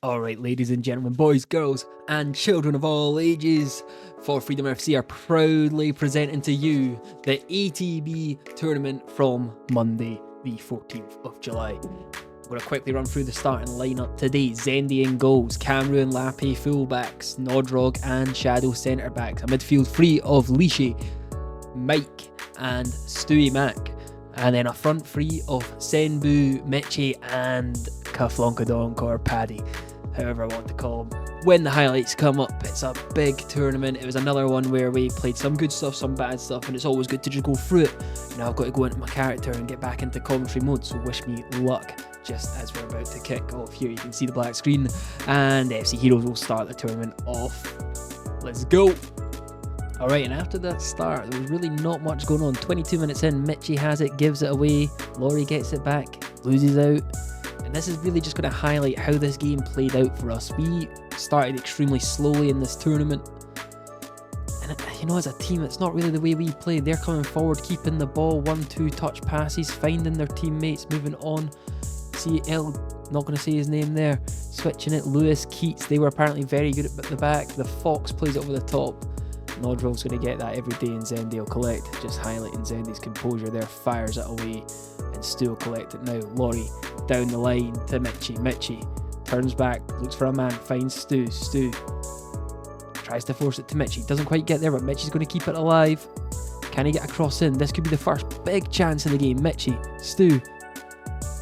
Alright, ladies and gentlemen, boys, girls, and children of all ages, For Freedom FC are proudly presenting to you the ATB tournament from Monday, the 14th of July. I'm going to quickly run through the starting lineup today. Zendy in goals, Cameron Lappe fullbacks, Nodrog and Shadow centre backs. A midfield free of Lishi, Mike and Stewie Mac. And then a front three of Senbu, Mechi and Kaflonkadonk or Paddy, however I want to call him. When the highlights come up, it's a big tournament. It was another one where we played some good stuff, some bad stuff, and it's always good to just go through it. Now I've got to go into my character and get back into commentary mode, so wish me luck. Just as we're about to kick off here, you can see the black screen, and FC Heroes will start the tournament off. Let's go! Alright, and after that start, there was really not much going on. 22 minutes in, Michi has it, gives it away, Laurie gets it back, loses out. And this is really just going to highlight how this game played out for us. We started extremely slowly in this tournament. And you know, as a team, it's not really the way we play. They're coming forward, keeping the ball, 1-2 touch passes, finding their teammates, moving on. See not going to say his name there, switching it, Lewis, Keats, they were apparently very good at the back. The Fox plays over the top. Nodrog's going to get that every day and Zendy will collect. Just highlighting Zendy's composure there, fires it away and Stu will collect it now. Laurie down the line to Michi. Michi turns back, looks for a man, finds Stu. Stu tries to force it to Michi, doesn't quite get there, but Michi's going to keep it alive. Can he get a cross in? This could be the first big chance in the game. Michi, Stu,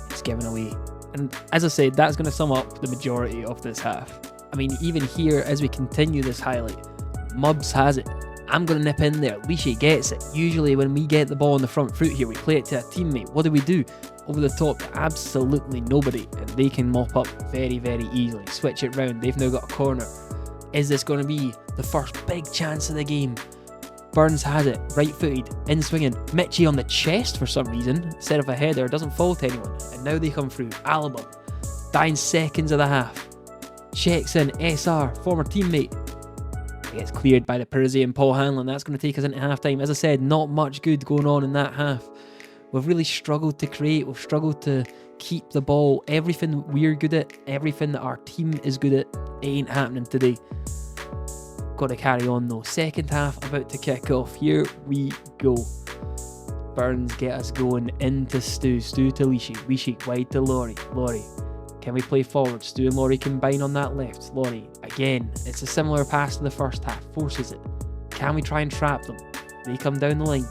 it's given away. And as I said, that's going to sum up the majority of this half. I mean, even here, as we continue this highlight, Mubs has it. I'm going to nip in there. Lishi gets it. Usually when we get the ball on the front foot here, we play it to a teammate. What do? Over the top to absolutely nobody. And they can mop up very, very easily. Switch it round. They've now got a corner. Is this going to be the first big chance of the game? Burns has it. Right-footed. In swinging. Michi on the chest for some reason. Instead of a header. Doesn't fall to anyone. And now they come through. Alaba. 9 seconds of the half. Checks in. SR. Former teammate. Gets cleared by the Parisian Paul Hanlon. That's going to take us into half-time. As I said, not much good going on in that half. We've really struggled to create. We've struggled to keep the ball. Everything we're good at, everything that our team is good at, ain't happening today. Got to carry on though. Second half about to kick off. Here we go. Burns get us going into Stu. Stu to Lishi. Lishi wide to Laurie. Laurie. Can we play forward? Stu and Laurie combine on that left. Laurie, again, it's a similar pass to the first half. Forces it. Can we try and trap them? They come down the line.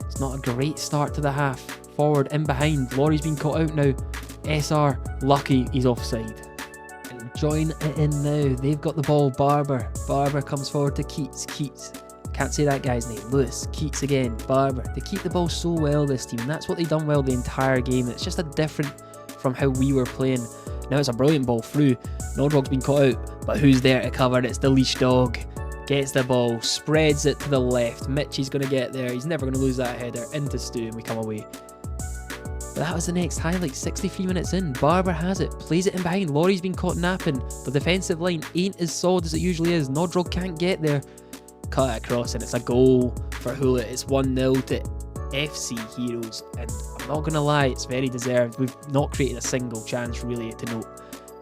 It's not a great start to the half. Forward, in behind. Laurie's been caught out now. SR, lucky he's offside. And join it in now. They've got the ball. Barber. Barber comes forward to Keats. Keats. Can't say that guy's name. Lewis. Keats again. Barber. They keep the ball so well, this team. And that's what they've done well the entire game. It's just a different from how we were playing. Now it's a brilliant ball through. Nodrog's been caught out, but who's there to cover it? It's the leash dog. Gets the ball, spreads it to the left. Michi's going to get there. He's never going to lose that header. Into Stu and we come away. But that was the next highlight. 63 minutes in. Barber has it. Plays it in behind. Laurie's been caught napping. The defensive line ain't as solid as it usually is. Nodrog can't get there. Cut it across and it's a goal for Hula. It's 1-0 to FC Heroes, and I'm not going to lie, it's very deserved. We've not created a single chance really to note,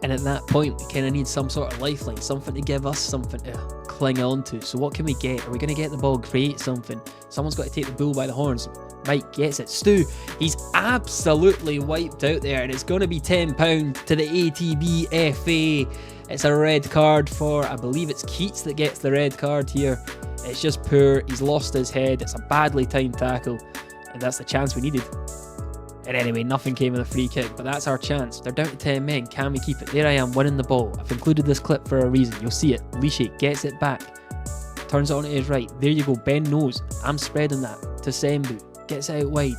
and at that point we kind of need some sort of lifeline, something to give us something to cling on to. So what can we get? Are we going to get the ball, create something? Someone's got to take the bull by the horns. Mike gets it. Stu, he's absolutely wiped out there, and it's going to be £10 to the ATB FA. It's a red card for, I believe it's Keats that gets the red card here. It's just poor. He's lost his head. It's a badly timed tackle, and that's the chance we needed. And anyway, nothing came of the free kick, but that's our chance. They're down to 10 men. Can we keep it? There I am, winning the ball. I've included this clip for a reason. You'll see it. Lishi gets it back. Turns it on to his right. There you go. Ben knows. I'm spreading that to Senbu. Gets it out wide.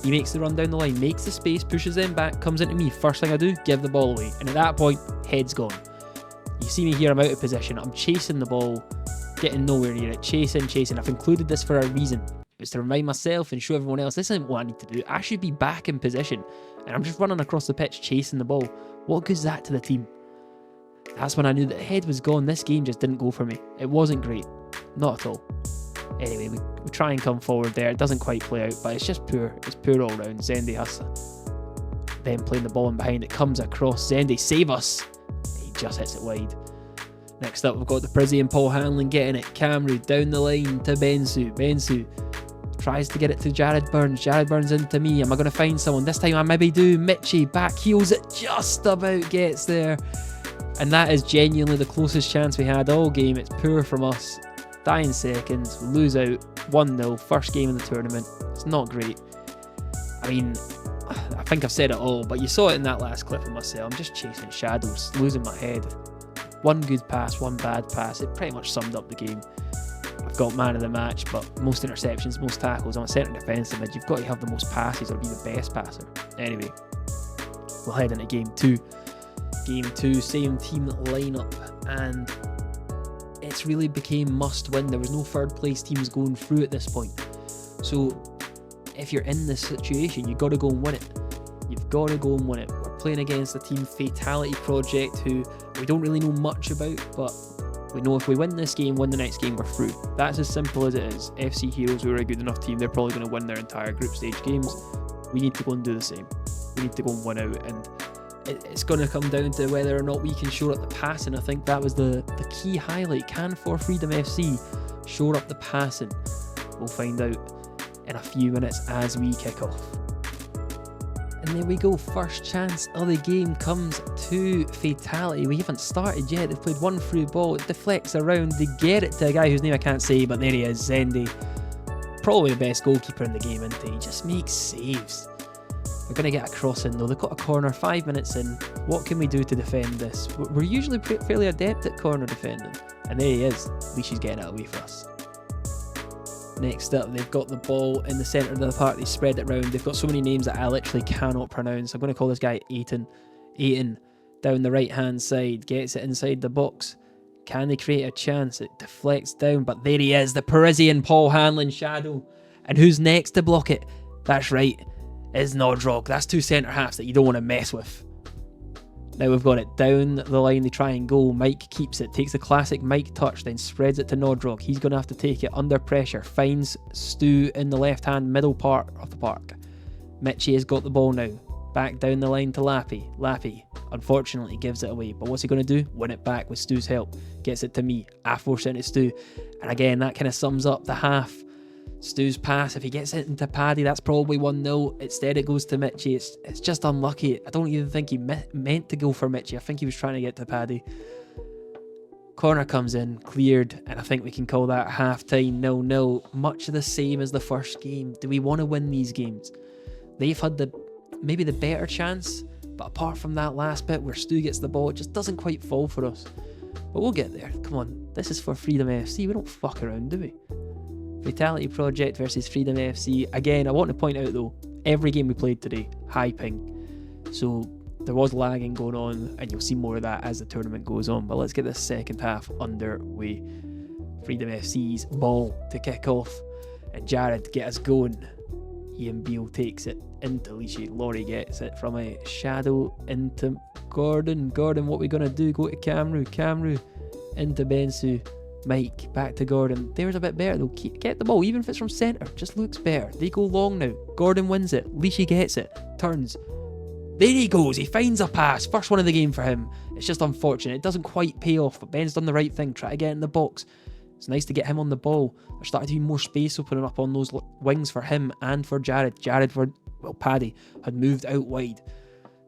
He makes the run down the line, makes the space, pushes in back, comes into me. First thing I do, give the ball away. And at that point, head's gone. You see me here, I'm out of position. I'm chasing the ball, getting nowhere near it. Chasing. I've included this for a reason. It's to remind myself and show everyone else this isn't what I need to do. I should be back in position. And I'm just running across the pitch chasing the ball. What good's that to the team? That's when I knew that the head was gone. This game just didn't go for me. It wasn't great. Not at all. Anyway, we try and come forward there. It doesn't quite play out, but it's just poor. It's poor all round. Zendy has Then playing the ball in behind, it comes across. Zendy, save us. He just hits it wide. Next up, we've got the Prizzy and Paul Hanlon getting it. Camru down the line to Bensu. Bensu tries to get it to Jared Burns. Jared Burns into me. Am I going to find someone? This time I maybe do. Mitchie back heels it, just about gets there. And that is genuinely the closest chance we had all game. It's poor from us. Dying seconds. We lose out 1-0. First game in the tournament. It's not great. I mean, I think I've said it all, but you saw it in that last clip of myself. I'm just chasing shadows, losing my head. One good pass, one bad pass. It pretty much summed up the game. I've got man of the match, but most interceptions, most tackles. I'm a centre defensive mid. You've got to have the most passes or be the best passer. Anyway, we'll head into game 2. Game 2, same team lineup, and it's really became must win. There was no third place teams going through at this point. So if you're in this situation, you've got to go and win it. You've got to go and win it. We're playing against the team Fatality Project, who we don't really know much about, but we know if we win this game, win the next game, we're through. That's as simple as it is. FC Heroes, who are a good enough team, they're probably going to win their entire group stage games. We need to go and do the same. We need to go and win out, and it's going to come down to whether or not we can shore up the passing. I think that was the key highlight. Can For Freedom FC shore up the passing? We'll find out in a few minutes as we kick off. And there we go, first chance of the game comes to Fatality. We haven't started yet. They've played one through ball, it deflects around, they get it to a guy whose name I can't say, but there he is, Zendy. Probably the best goalkeeper in the game, isn't he? He just makes saves. We're going to get a cross in though. They've got a corner 5 minutes in. What can we do to defend this? We're usually fairly adept at corner defending. And there he is. At least he's getting it away for us. Next up, they've got the ball in the centre of the park. They spread it round. They've got so many names that I literally cannot pronounce. I'm going to call this guy Aiton. Aiton down the right-hand side. Gets it inside the box. Can they create a chance? It deflects down, but there he is. The Parisian Paul Hanlon shadow. And who's next to block it? That's right. It's Nodrog. That's two centre-halves that you don't want to mess with. Now we've got it down the line, they try and go. Mike keeps it, takes the classic Mike touch, then spreads it to Nodrog. He's going to have to take it under pressure. Finds Stu in the left-hand middle part of the park. Mitchie has got the ball now. Back down the line to Lappy. Lappy, unfortunately, gives it away. But what's he going to do? Win it back with Stu's help. Gets it to me. I force it into Stu. And again, that kind of sums up the half. Stu's pass, if he gets it into Paddy, that's probably 1-0. Instead it goes to Mitchie. It's just unlucky. I don't even think he meant to go for Mitchie. I think he was trying to get to Paddy. Corner comes in, cleared, and I think we can call that half-time 0-0. Much the same as the first game. Do we want to win these games? They've had maybe the better chance, but apart from that last bit where Stu gets the ball, it just doesn't quite fall for us. But we'll get there. Come on, this is for Freedom FC. We don't fuck around, do we? Fatality Project versus Freedom FC. Again, I want to point out though, every game we played today, high ping. So there was lagging going on, and you'll see more of that as the tournament goes on. But let's get this second half underway. Freedom FC's ball to kick off, and Jared get us going. Ian Beale takes it into Lishi. Laurie gets it from a shadow into Gordon. Gordon, what we going to do? Go to Camru. Camru into Bensu. Mike, back to Gordon. There's a bit better though. Get the ball, even if it's from centre. Just looks better. They go long now. Gordon wins it. Lishi gets it. Turns. There he goes. He finds a pass. First one of the game for him. It's just unfortunate. It doesn't quite pay off, but Ben's done the right thing. Try to get in the box. It's nice to get him on the ball. There's starting to be more space opening up on those wings for him and for Jared. Paddy had moved out wide.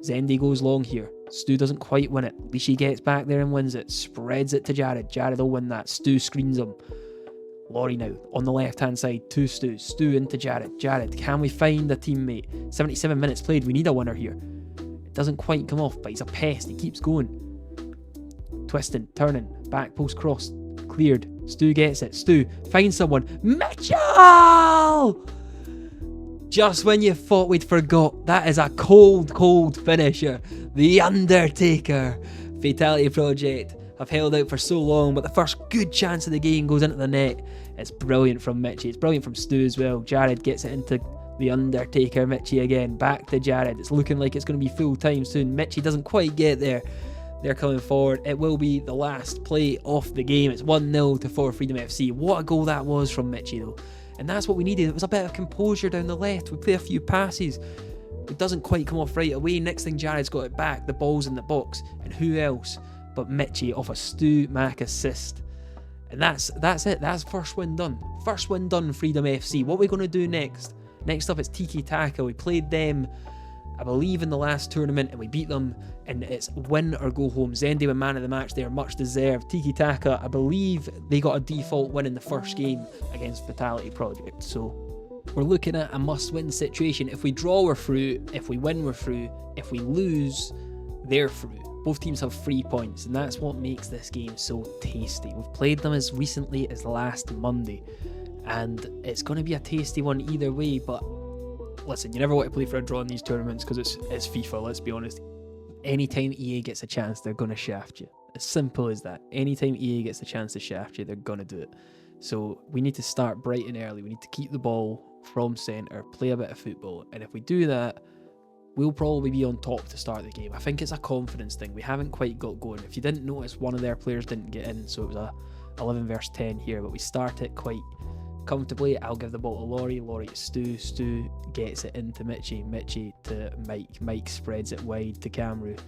Zendy goes long here. Stu doesn't quite win it. Lishi gets back there and wins it. Spreads it to Jared. Jared will win that. Stu screens him. Laurie now on the left-hand side to Stu. Stu into Jared. Jared, can we find a teammate? 77 minutes played. We need a winner here. It doesn't quite come off, but he's a pest. He keeps going. Twisting, turning, back post cross. Cleared. Stu gets it. Stu finds someone. Mitchell! Just when you thought we'd forgot, that is a cold finisher. The Undertaker. Fatality Project have held out for so long, but the first good chance of the game goes into the net. It's brilliant from Mitchie. It's brilliant from Stu as well. Jared gets it into the Undertaker. Mitchie again. Back to Jared. It's looking like it's going to be full time soon. Mitchie doesn't quite get there. They're coming forward. It will be the last play of the game. It's 1-0 to For Freedom FC. What a goal that was from Mitchie though. And that's what we needed. It was a bit of composure down the left. We played a few passes. It doesn't quite come off right away. Next thing, Jared's got it back. The ball's in the box. And who else but Mitchie off a Stu Mac assist. And that's it. That's first win done. First win done, Freedom FC. What are we going to do next? Next up, it's Tiki Taka. We played them, I believe, in the last tournament, and we beat them. And it's win or go home. Zendy were man of the match. They are much deserved. Tiki Taka, I believe they got a default win in the first game against Fatality Project. So we're looking at a must-win situation. If we draw, we're through. If we win, we're through. If we lose, they're through. Both teams have 3 points, and that's what makes this game so tasty. We've played them as recently as last Monday, and it's going to be a tasty one either way. But listen, you never want to play for a draw in these tournaments because it's FIFA, let's be honest. Anytime EA gets a chance, they're going to shaft you. As simple as that. Anytime EA gets a chance to shaft you, they're going to do it. So we need to start bright and early. We need to keep the ball from centre, play a bit of football, and if we do that, we'll probably be on top to start the game. I think it's a confidence thing. We haven't quite got going. If you didn't notice, one of their players didn't get in, so it was a 11 versus 10 here, but we start it quite comfortably. I'll give the ball to Laurie. Laurie to Stu. Stu gets it into Mitchie. Mitchie to Mike. Mike spreads it wide to Camru.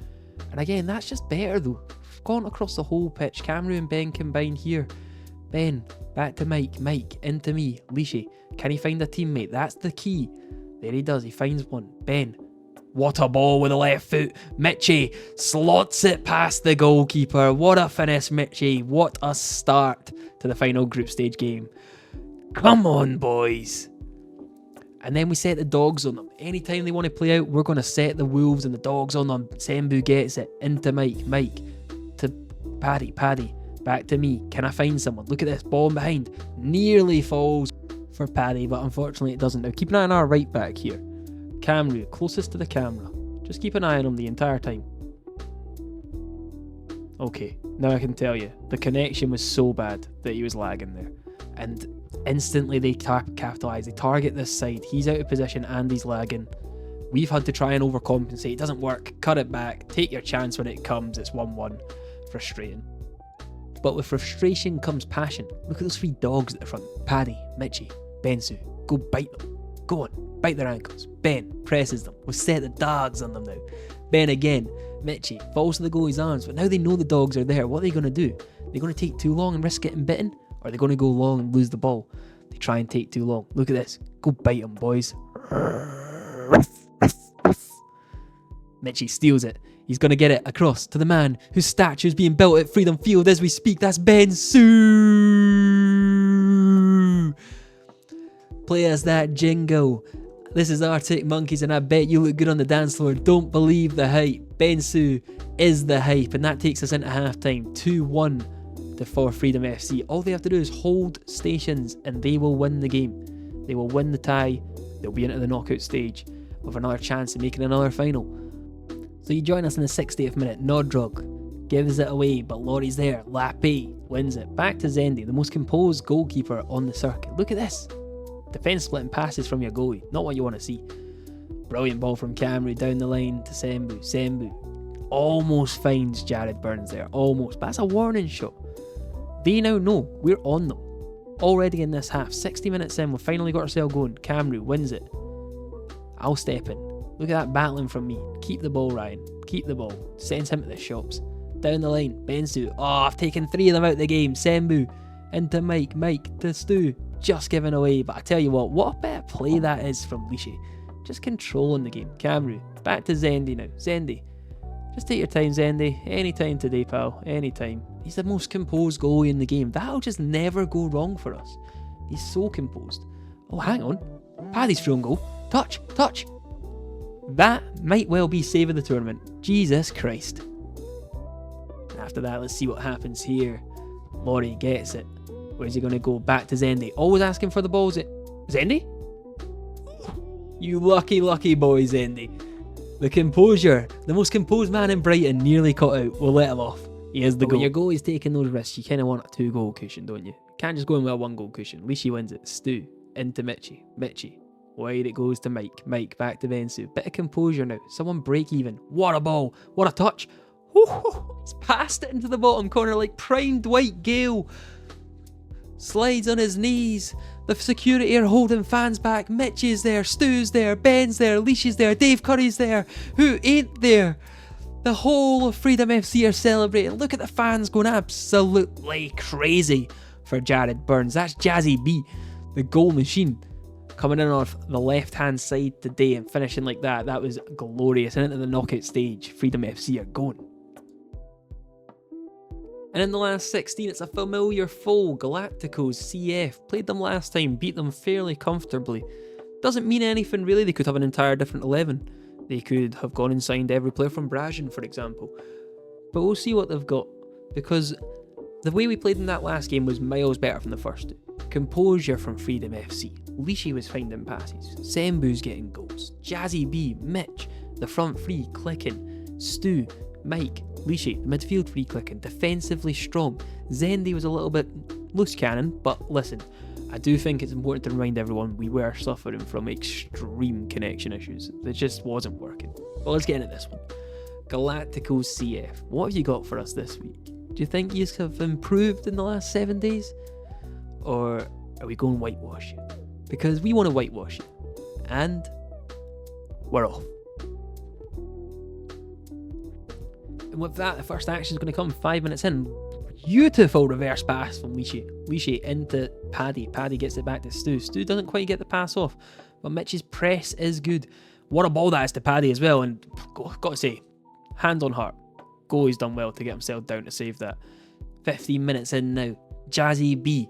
And again, that's just better though. We've gone across the whole pitch. Camru and Ben combine here. Ben, back to Mike. Mike, into me. Leashy. Can he find a teammate? That's the key. There he does. He finds one. Ben. What a ball with the left foot. Mitchie slots it past the goalkeeper. What a finish, Mitchie. What a start to the final group stage game. Come on, boys. And then we set the dogs on them. Anytime they want to play out, we're going to set the wolves and the dogs on them. Sembu gets it into Mike. Mike to Paddy. Paddy back to me. Can I find someone? Look at this. Ball in behind. Nearly falls for Paddy, but unfortunately it doesn't. Now keep an eye on our right back here. Camru, closest to the camera. Just keep an eye on him the entire time. Okay, now I can tell you, the connection was so bad that he was lagging there. And instantly they capitalise, they target this side. He's out of position and he's lagging. We've had to try and overcompensate. It doesn't work. Cut it back. Take your chance when it comes. It's 1-1. Frustrating. But with frustration comes passion. Look at those 3 dogs at the front. Paddy, Mitchie, Bensu. Go bite them. Go on, bite their ankles. Ben presses them. We've set the dogs on them now. Ben again. Mitchie falls to the goalie's arms, but now they know the dogs are there. What are they going to do? They're going to take too long and risk getting bitten? Or are they going to go long and lose the ball? They try and take too long. Look at this. Go bite them, boys. Mitchie steals it. He's going to get it across to the man whose statue is being built at Freedom Field as we speak. That's Ben Sue. Play us that jingle. This is Arctic Monkeys and I bet you look good on the dance floor. Don't believe the hype. Bensu is the hype, and that takes us into halftime. 2-1 for Freedom FC. All they have to do is hold stations and they will win the game. They will win the tie. They'll be into the knockout stage with another chance of making another final. So you join us in the 60th minute. Nodrog gives it away, but Laurie's there. Lappy wins it. Back to Zendy, the most composed goalkeeper on the circuit. Look at this. Defence splitting passes from your goalie. Not what you want to see. Brilliant ball from Camry down the line to Sembu. Sembu almost finds Jared Burns there. Almost. But that's a warning shot. They now know we're on them. Already in this half. 60 minutes in. We've finally got ourselves going. Camry wins it. I'll step in. Look at that battling from me. Keep the ball, Ryan. Keep the ball. Sends him to the shops. Down the line. Bensu. Oh, I've taken 3 of them out of the game. Sembu. Into Mike. Mike to Stu. Just giving away, but I tell you what a better play that is from Lishi. Just controlling the game. Camru, back to Zendy now. Zendy, just take your time, Zendy. Anytime today, pal. Anytime. He's the most composed goalie in the game. That'll just never go wrong for us. He's so composed. Oh, hang on. Paddy's through on goal. Touch. That might well be save of the tournament. Jesus Christ. After that, let's see what happens here. Laurie gets it. Where's he going to go? Back to Zendy. Always asking for the balls. Zendy? You lucky boy, Zendy. The composure. The most composed man in Brighton nearly caught out. We'll let him off. He is the goal. When your goalie's taking those risks, you kind of want a 2-goal cushion, don't you? Can't just go in with a 1-goal cushion. At least he wins it. Stu. Into Mitchie. Mitchie. Wide it goes to Mike. Mike back to Bensu. Bit of composure now. Someone break even. What a ball. What a touch. He's passed it into the bottom corner like prime Dwight Gale. Slides on his knees, The security are holding fans back. Mitch is there, Stu's there, Ben's there, Leash is there, Dave Curry's there. Who ain't there? The whole of Freedom FC are celebrating. Look at the fans going absolutely crazy for Jared Burns. That's Jazzy B, the goal machine, coming in off the left-hand side today and finishing like that. That was glorious. And into the knockout stage, Freedom FC are going. And in the last 16, it's a familiar foe, Galacticos CF. Played them last time, beat them fairly comfortably. Doesn't mean anything really, they could have an entire different 11. They could have gone and signed every player from Brajan, for example. But we'll see what they've got, because the way we played in that last game was miles better from the first two. Composure from Freedom FC. Lishi was finding passes. Sembu's getting goals. Jazzy B, Mitch, the front three clicking. Stu, Mike, Lishi, the midfield free clicking, defensively strong. Zendi was a little bit loose cannon, but listen, I do think it's important to remind everyone we were suffering from extreme connection issues. It just wasn't working. But let's get into this one. Galacticos CF, what have you got for us this week? Do you think you have improved in the last 7 days? Or are we going whitewash you? Because we want to whitewash you. And we're off. And with that, the first action is going to come 5 minutes in. Beautiful reverse pass from Lishi. Lishi into Paddy. Paddy gets it back to Stu. Stu doesn't quite get the pass off, but Mitch's press is good. What a ball that is to Paddy as well. And got to say, hand on heart, goalie's done well to get himself down to save that. 15 minutes in now. Jazzy B.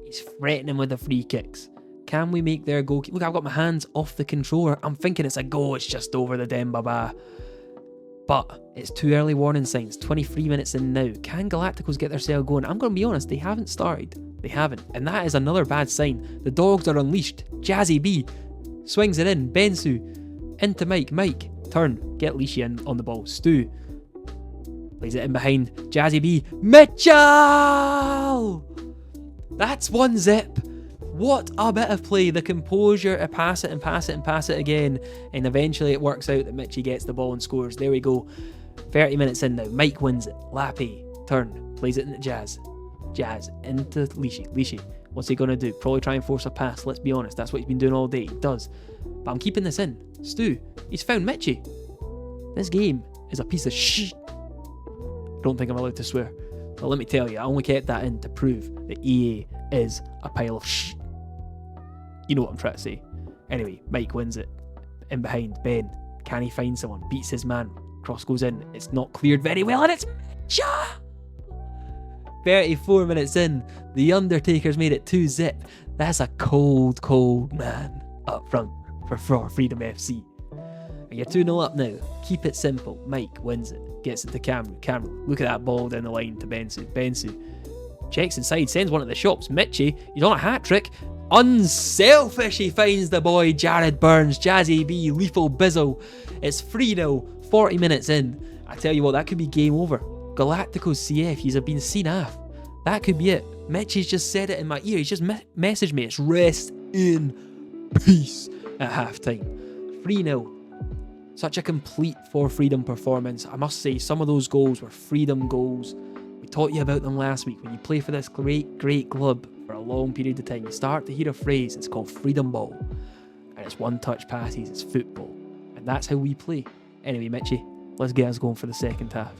He's threatening with the free kicks. Can we make their goal? Look, I've got my hands off the controller. I'm thinking it's a goal. It's just over the Dembaba. But it's too early warning signs. 23 minutes in now. Can Galacticos get their sail going? I'm going to be honest, they haven't started. They haven't. And that is another bad sign. The dogs are unleashed. Jazzy B swings it in. Bensu into Mike. Mike, turn. Get Lishi in on the ball. Stu plays it in behind. Jazzy B. Mitchell! That's 1-0. What a bit of play. The composure to pass it and pass it and pass it again. And eventually it works out that Mitchie gets the ball and scores. There we go. 30 minutes in now. Mike wins it. Lappy. Turn. Plays it into Jazz. Jazz. Into Lishi. Lishi. What's he going to do? Probably try and force a pass. Let's be honest. That's what he's been doing all day. He does. But I'm keeping this in. Stu. He's found Mitchie. This game is a piece of shit. Don't think I'm allowed to swear. But let me tell you, I only kept that in to prove that EA is a pile of shit. You know what I'm trying to say. Anyway, Mike wins it. In behind, Ben. Can he find someone? Beats his man. Cross goes in. It's not cleared very well, and it's Mitcha! 34 minutes in. The Undertaker's made it 2-0. That's a cold, cold man up front for Freedom FC. And you're 2-0 up now. Keep it simple. Mike wins it. Gets it to Cameron. Cameron, look at that ball down the line to Bensu. Bensu checks inside, sends one at the shops. Mitchie, he's on a hat-trick. Unselfish, he finds the boy Jared Burns. Jazzy B, lethal bizzle. It's 3-0, 40 minutes in. I tell you what, that could be game over. Galacticos CF, he's been seen off. That could be it. Mitchie's just said it in my ear. He's just messaged me. It's rest in peace at halftime. 3-0. Such a complete for Freedom performance. I must say, some of those goals were Freedom goals. We taught you about them last week. When you play for this great, great club for a long period of time, you start to hear a phrase. It's called Freedom Ball. And it's one-touch passes. It's football. And that's how we play. Anyway, Mitchie, let's get us going for the second half.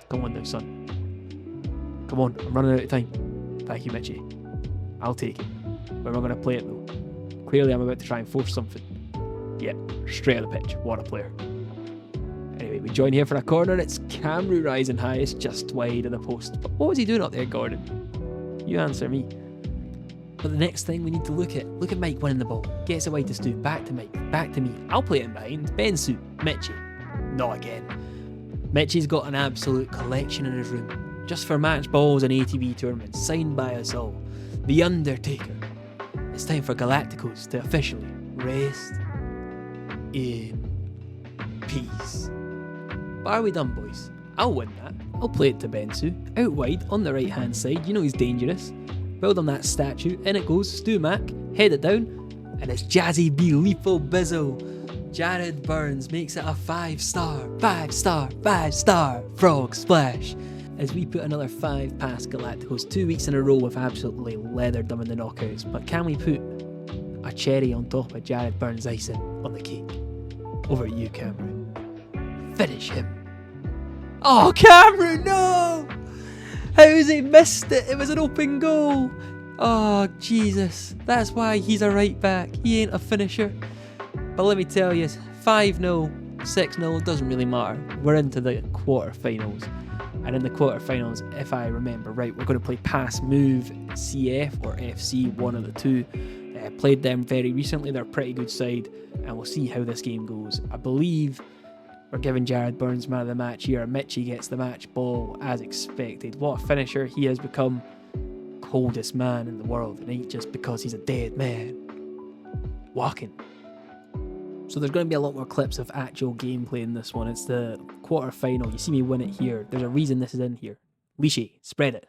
Come on now, son. Come on, I'm running out of time. Thank you, Mitchie. I'll take it. But we're not going to play it, though. Clearly, I'm about to try and force something. Yeah, straight on the pitch. What a player. Anyway, we join here for a corner. It's Camry rising high. It's just wide of the post. But what was he doing up there, Gordon? You answer me. But the next thing we need to look at Mike winning the ball. Gets it wide to Stu. Back to Mike. Back to me. I'll play it in behind. Bensu. Mitchie. Not again. Mitchie's got an absolute collection in his room. Just for match balls and ATB tournaments. Signed by us all. The Undertaker. It's time for Galacticos to officially rest in peace. But are we done, boys? I'll win that. I'll play it to Bensu. Out wide, on the right hand side. You know he's dangerous. Build on that statue. In it goes. Stu Mac. Head it down. And it's Jazzy B. Lethal Bizzle. Jared Burns makes it a 5-star. 5-star. 5-star. Frog splash. as we put another 5 past Galacticos. 2 weeks in a row we've absolutely leathered them in the knockouts, but can we put a cherry on top of Jared Burns' icing on the cake? Over at you, Cameron. Finish him. Oh, Cameron, no! How has he missed it? It was an open goal. Oh, Jesus. That's why he's a right back. He ain't a finisher. But let me tell you, 5-0, 6-0, doesn't really matter. We're into the quarterfinals. And in the quarterfinals, if I remember right, we're going to play Pass Move CF or FC, one of the two. Played them very recently. They're a pretty good side. And we'll see how this game goes. I believe we're giving Jared Burns man of the match here. Mitchie gets the match ball as expected. What a finisher. He has become coldest man in the world. And ain't just because he's a dead man walking. So there's going to be a lot more clips of actual gameplay in this one. It's the quarter-final. You see me win it here. There's a reason this is in here. Lichy, spread it.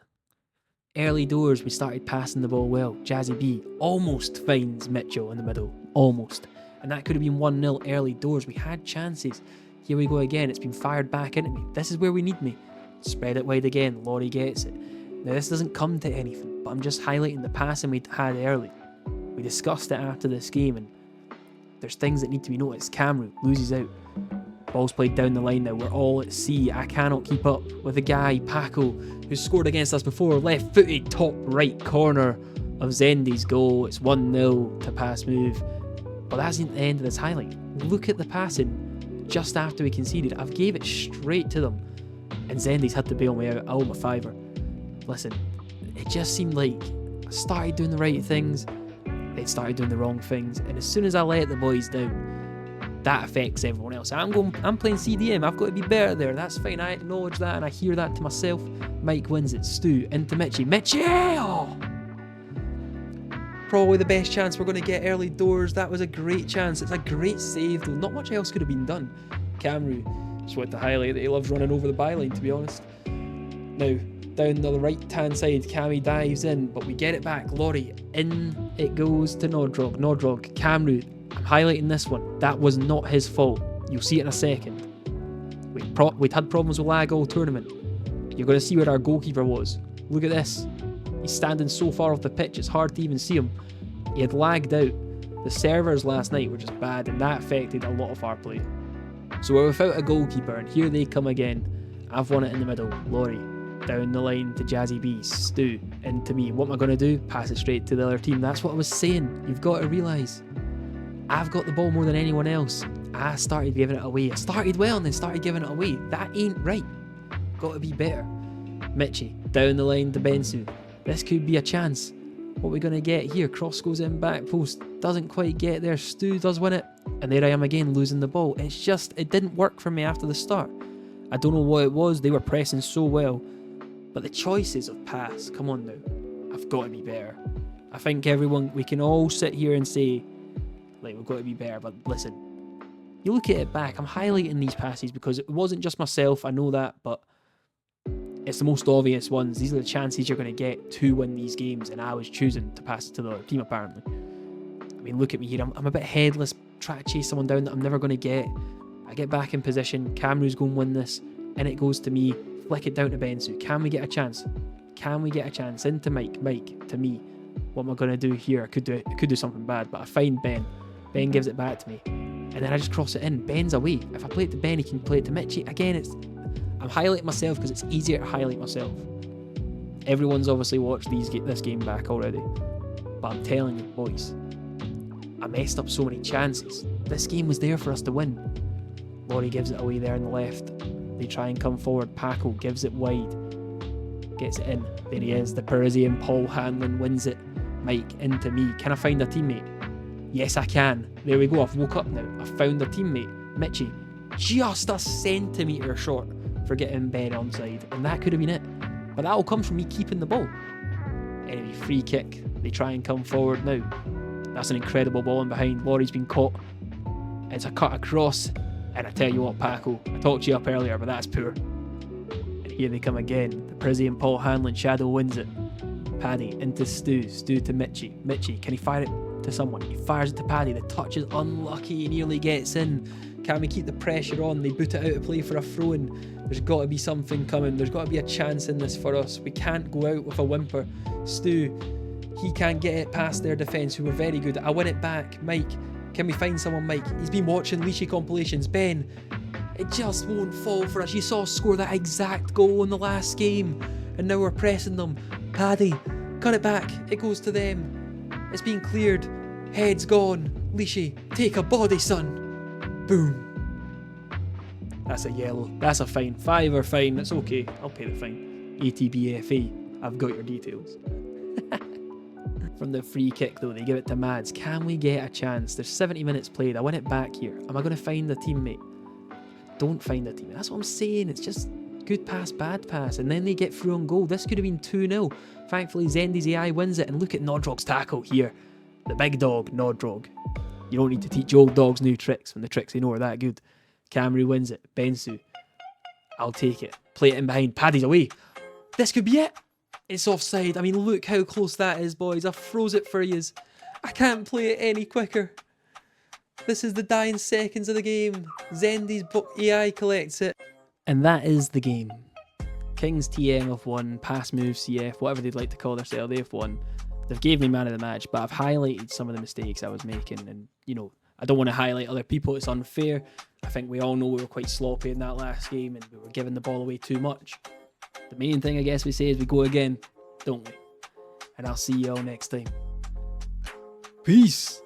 Early doors, we started passing the ball well. Jazzy B almost finds Mitchell in the middle. Almost. And that could have been 1-0 early doors. We had chances. Here we go again. It's been fired back into me. This is where we need me. Spread it wide again. Laurie gets it. Now this doesn't come to anything, but I'm just highlighting the passing we had early. We discussed it after this game, and there's things that need to be noticed. Cameron loses out. Ball's played down the line now. We're all at sea. I cannot keep up with the guy, Paco, who scored against us before. Left-footed, top right corner of Zendy's goal. It's 1-0 to Pass Move. But that's not the end of this highlight. Look at the passing just after we conceded. I've gave it straight to them. And Zendy's had to bail me out. I owe him a fiver. Listen, it just seemed like I started doing the right things. They started doing the wrong things, and as soon as I let the boys down, that affects everyone else. I'm playing CDM, I've got to be better there. That's fine, I acknowledge that, and I hear that to myself. Mike wins it. Stu into Mitchie. Mitchie! Oh! Probably the best chance we're going to get early doors. That was a great chance. It's a great save, though. Not much else could have been done. Camru just wanted to highlight that he loves running over the byline, to be honest. Now, down the right-hand side, Cammy dives in, but we get it back. Laurie, in it goes to Nodrog. Nodrog, Camru, I'm highlighting this one. That was not his fault. You'll see it in a second. We'd had problems with lag all tournament. You're going to see where our goalkeeper was. Look at this. He's standing so far off the pitch, it's hard to even see him. He had lagged out. The servers last night were just bad, and that affected a lot of our play. So we're without a goalkeeper, and here they come again. I've won it in the middle. Laurie. Down the line to Jazzy B, Stu, into me. What am I going to do? Pass it straight to the other team. That's what I was saying. You've got to realise, I've got the ball more than anyone else. I started giving it away. I started well and then started giving it away. That ain't right. Got to be better. Mitchie, down the line to Bensu. This could be a chance. What are we going to get here? Cross goes in, back post. Doesn't quite get there. Stu does win it. And there I am again, losing the ball. It's just, it didn't work for me after the start. I don't know what it was. They were pressing so well. But the choices of pass, come on now, I've got to be better. I think everyone, we can all sit here and say, like, we've got to be better, but listen, you look at it back, I'm highlighting these passes because it wasn't just myself, I know that, but it's the most obvious ones. These are the chances you're going to get to win these games, and I was choosing to pass it to the other team, apparently. I mean, look at me here, I'm a bit headless, trying to chase someone down that I'm never going to get. I get back in position, Camru's going to win this, and it goes to me. Flick it down to Bensu. Can we get a chance? Can we get a chance? Into Mike. Mike to me. What am I going to do here? I could do something bad, but I find Ben. Ben gives it back to me. And then I just cross it in. Ben's away. If I play it to Ben, he can play it to Mitchie. Again, I'm highlighting myself because it's easier to highlight myself. Everyone's obviously watched this game back already. But I'm telling you, boys, I messed up so many chances. This game was there for us to win. Laurie gives it away there on the left. They try and come forward. Paco gives it wide. Gets it in. There he is. The Parisian Paul Hanlon wins it. Mike into me. Can I find a teammate? Yes, I can. There we go. I've woke up now. I've found a teammate. Mitchie. Just a centimetre short for getting Ben onside. And that could have been it. But that'll come from me keeping the ball. Anyway, free kick. They try and come forward now. That's an incredible ball in behind. Laurie's been caught. It's a cut across. And I tell you what, Paco, I talked to you up earlier, but that's poor. And here they come again. The Prezi and Paul Hanlon. Shadow wins it. Paddy into Stu. Stu to Mitchie. Mitchie, can he fire it to someone? He fires it to Paddy. The touch is unlucky. He nearly gets in. Can we keep the pressure on? They boot it out of play for a throw-in. There's got to be something coming. There's got to be a chance in this for us. We can't go out with a whimper. Stu, he can't get it past their defence, who were very good. I win it back. Mike, can we find someone, Mike? He's been watching Leashy compilations. Ben, it just won't fall for us. You saw us score that exact goal in the last game, and now we're pressing them. Paddy, cut it back. It goes to them. It's been cleared. Head's gone. Leashy, take a body, son. Boom. That's a yellow. That's a fine. £5 fine. That's okay. I'll pay the fine. ATB FA. I've got your details. From the free kick though, they give it to Mads. Can we get a chance? There's 70 minutes played. I win it back here. Am I going to find a teammate? Don't find a teammate. That's what I'm saying. It's just good pass, bad pass. And then they get through on goal. This could have been 2-0. Thankfully, Zendy's AI wins it. And look at Nodrog's tackle here. The big dog, Nodrog. You don't need to teach old dogs new tricks when the tricks they know are that good. Camry wins it. Bensu. I'll take it. Play it in behind. Paddy's away. This could be it. It's offside. I mean, look how close that is, boys. I froze it for yous. I can't play it any quicker. This is the dying seconds of the game. Zendy's AI collects it. And that is the game. Kings TM have won. Pass move CF, whatever they'd like to call themselves, they've won. They've gave me man of the match, but I've highlighted some of the mistakes I was making. And, you know, I don't want to highlight other people. It's unfair. I think we all know we were quite sloppy in that last game and we were giving the ball away too much. The main thing I guess we say is we go again, don't we? And I'll see you all next time. Peace.